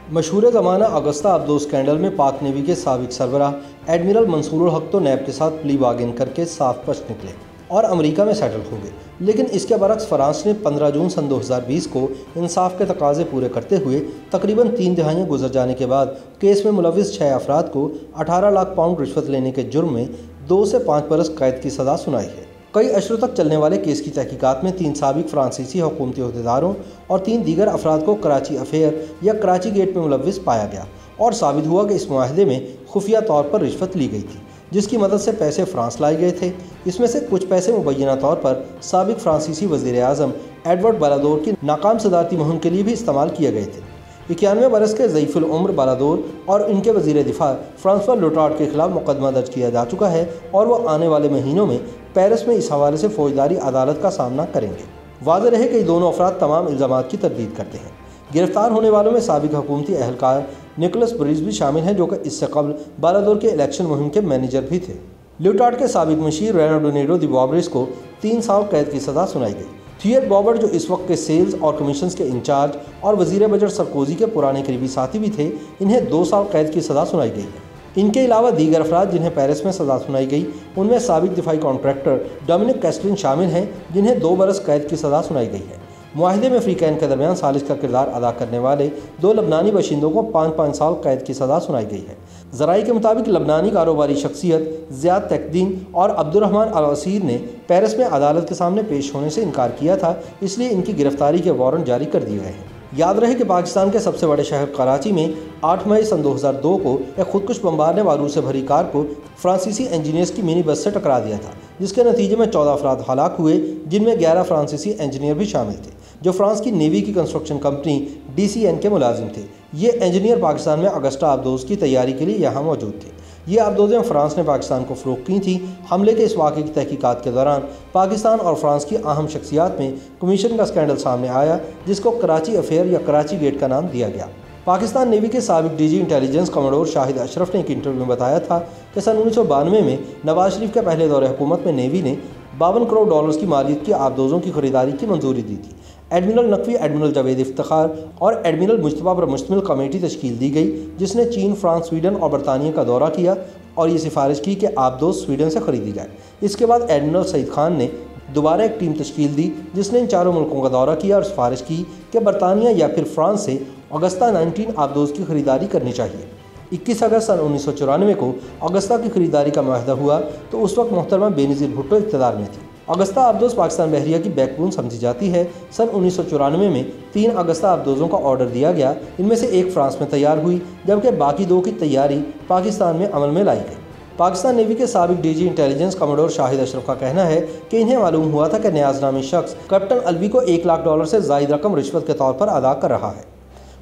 मशहूर ज़माना Agusta अब्दोस scandal में पाक नेवी के साबिक सरबराह एडमिरल मंसूरुल हक तो नैब के साथ प्ली बार्गेन करके साफ बच निकले और अमेरिका में सेटल हो गए। लेकिन इसके बरक्स फ्रांस ने 15 जून सन 2020 को इंसाफ के तकाजे पूरे करते हुए तकरीबन 3 दिहाइयाँ गुजर जाने के बाद केस में मुलविस 6 अफराद को 18 लाख पाउंड रिश्वत लेने के जुर्म में 2 से 5 बरस कैद की सज़ा सुनाई है। कई अशरों तक चलने वाले केस की तहकीकात में 3 साबिक फ्रांसीसी हुकूमती अहदेदारों और 3 दीगर अफराद को कराची अफेयर या कराची गेट में मुलविस पाया गया और साबित हुआ कि इस मुआहदे में खुफिया तौर पर रिश्वत ली गई थी, जिसकी मदद से पैसे फ्रांस लाए गए थे। इसमें से कुछ पैसे मुबैना तौर पर साबिक फ्रांसीसी वज़ीर आज़म एडवर्ड बालादोर की नाकाम सदारती मुहिम के लिए भी इस्तेमाल किए गए थे। 91 बरस के ज़ईफ़ुल उम्र बालादोर और इनके वज़ीर दिफा फ्रांसवा लोटार्ड के खिलाफ मुकदमा दर्ज किया जा चुका है और वो आने वाले महीनों में पेरिस में इस हवाले से फौजदारी अदालत का सामना करेंगे। वाज़ेह रहे कि दोनों अफराद तमाम इल्ज़ामात की तरदीद करते हैं। गिरफ्तार होने वालों में साबिक हुकूमती अहलकार निकोलस ब्रीज भी शामिल हैं, जो कि इससे कबल बालादोर के इलेक्शन मुहिम के मैनेजर भी थे। लोटार्ड के साबिक मशीर रेनाडो दी बॉबरिस को 3 साल कैद की सज़ा सुनाई गई। थिएट बॉबर, जो इस वक्त के सेल्स और कमीशंस के इंचार्ज और वज़ीर बजट सरकोजी के पुराने करीबी साथी भी थे, इन्हें 2 साल कैद की सज़ा सुनाई गई है। इनके अलावा दीगर अफराद जिन्हें पेरिस में सज़ा सुनाई गई, उनमें साबिक दिफाई कॉन्ट्रैक्टर डोमिनिक कैस्टलिन शामिल हैं, जिन्हें 2 बरस कैद की सज़ा सुनाई गई है। मुआहदे में फ्रीकैन के दरमियान सालिश का किरदार अदा करने वाले 2 लबनानी बाशिंदों को 5-5 साल कैद की सज़ा सुनाई गई है। ज़राई के मुताबिक लबनानी कारोबारी शख्सियत ज़ियाद तकदीन और अब्दुर्रहमान अल असीर ने पेरिस में अदालत के सामने पेश होने से इनकार किया था, इसलिए इनकी गिरफ्तारी के वारंट जारी कर दिए गए हैं। याद रहे कि पाकिस्तान के सबसे बड़े शहर कराची में 8 मई सन 2002 को एक खुदकुश बमबार ने बारूद से भरी कार को फ्रांसीसी इंजीनियर्स की मिनी बस से टकरा दिया था, जिसके नतीजे में 14 अफराद हलाक हुए, जिनमें 11 फ्रांसीसी इंजीनियर भी शामिल थे, जो फ्रांस की नेवी की कंस्ट्रक्शन कंपनी DCN के मुलाजिम थे। ये इंजीनियर पाकिस्तान में अगस्ता अब्दोस की तैयारी के लिए यहाँ मौजूद थे। ये अब्दोज़ें फ्रांस ने पाकिस्तान को फ़रोख्त की थी। हमले के इस वाक़े की तहकीकात के दौरान पाकिस्तान और फ्रांस की अहम शख्सियात में कमीशन का स्कैंडल सामने आया, जिसको कराची अफेयर या कराची गेट का नाम दिया गया। पाकिस्तान नेवी के साबिक DG intelligence commodore Shahid Ashraf ने एक इंटरव्यू में बताया था कि सन 1992 में नवाज शरीफ के पहले दौरे हुकूमत में नेवी ने 52 करोड़ डॉलर्स की मालियत की आबदोज़ों की खरीदारी की मंजूरी दी थी। एडमिरल नकवी, एडमिरल जावेद इफ्तिखार और एडमिरल मुश्तबा पर मुश्तमिल कमेटी तश्कील दी गई, जिसने चीन, फ्रांस, स्वीडन और बरतानिया का दौरा किया और ये सिफारिश की कि आबदोज़ स्वीडन से ख़रीदी जाए। इसके बाद एडमिरल सईद खान ने दोबारा एक टीम तश्कील दी, जिसने इन चारों मुल्कों का दौरा किया और सिफारिश की कि बरतानिया या फिर फ्रांस से अगस्ता 19 आबदोज़ की खरीदारी करनी चाहिए। 21 अगस्त सन 1994 को अगस्ता की खरीदारी का मुआहदा हुआ, तो उस वक्त मोहतरमा बेनज़ीर भुट्टो इक़्तिदार में थी। अगस्ता आबदोज़ पाकिस्तान बहरिया की बैकबोन समझी जाती है। सन 1994 में 3 अगस्ता आबदोज़ों का ऑर्डर दिया गया। इनमें से एक फ्रांस में तैयार हुई, जबकि बाकी 2 की तैयारी पाकिस्तान में अमल में लाई गई। पाकिस्तान नेवी के साबिक DG intelligence commodore Shahid Ashraf का कहना है कि इन्हें मालूम हुआ था कि नियाज़ नामी शख्स कैप्टन अलवी को $1 लाख से ज़ायद रकम रिश्वत के तौर पर अदा कर रहा है।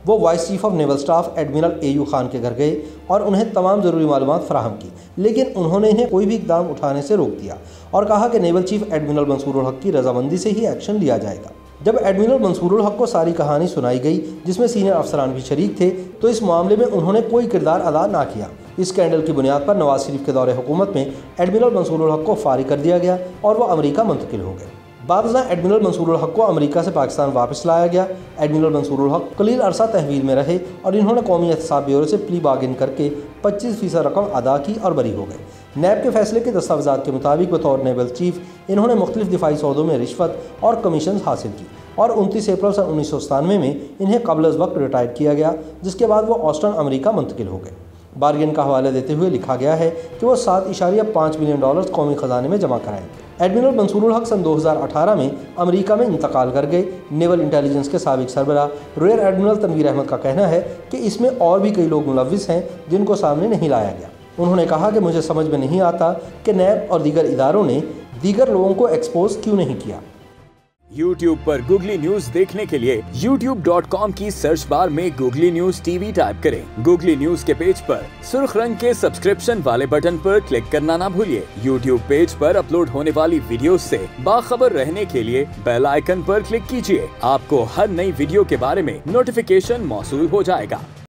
वो vice chief of naval staff admiral AU Khan के घर गए और उन्हें तमाम ज़रूरी मालूमात फराहम की, लेकिन उन्होंने इन्हें कोई भी इकदाम उठाने से रोक दिया और कहा कि नेवल चीफ एडमिरल मंसूरुल हक की रजामंदी से ही एक्शन लिया जाएगा। जब एडमिरल मंसूरुल हक को सारी कहानी सुनाई गई, जिसमें सीनियर अफसरान भी शरीक थे, तो इस मामले में उन्होंने कोई किरदार अदा ना किया। इस स्कैंडल की बुनियाद पर नवाज शरीफ के दौरे हुकूमत में एडमिरल मंसूरुल हक को फारिग कर दिया गया और वह अमेरिका मुंतकिल हो गए। बाद एडमिरल मंसूरुल हक को अमेरिका से पाकिस्तान वापस लाया गया। एडमिरल मंसूरुल हक कलील अरसा तहवील में रहे और इन्होंने कौमी एहतसाब ब्यूरो से प्ली बार्गेन करके 25% रकम अदा की और बरी हो गए। नैब के फैसले के दस्तावेज़ात के मुताबिक बतौर नेवल चीफ इन्होंने मुख्तलिफ दिफाई सौदों में रिश्वत और कमीशन हासिल की और 29 अप्रैल सन 1997 में इन्हें कबल अज़ वक्त रिटायर किया गया, जिसके बाद वो ऑस्टन अमेरिका मुंतकिल हो गए। बार्गेन का हवाला देते हुए लिखा गया है कि वो $7.5 मिलियन कौमी ख़जाने में जमा कराएंगे। एडमिरल मंसूरुल हक सन 2018 में अमेरिका में इंतकाल कर गए। नेवल इंटेलिजेंस के साबिक सरबराह रियर एडमिरल तनवीर अहमद का कहना है कि इसमें और भी कई लोग मुलविस हैं, जिनको सामने नहीं लाया गया। उन्होंने कहा कि मुझे समझ में नहीं आता कि नैब और दीगर इदारों ने दीगर लोगों को एक्सपोज क्यों नहीं किया। YouTube पर गूगली न्यूज देखने के लिए youtube.com की सर्च बार में गूगली न्यूज TV टाइप करें। गूगली न्यूज के पेज पर सुर्ख रंग के सब्सक्रिप्शन वाले बटन पर क्लिक करना ना भूलिए। YouTube पेज पर अपलोड होने वाली वीडियोस से बाखबर रहने के लिए बेल आइकन पर क्लिक कीजिए। आपको हर नई वीडियो के बारे में नोटिफिकेशन मौसूल हो जाएगा।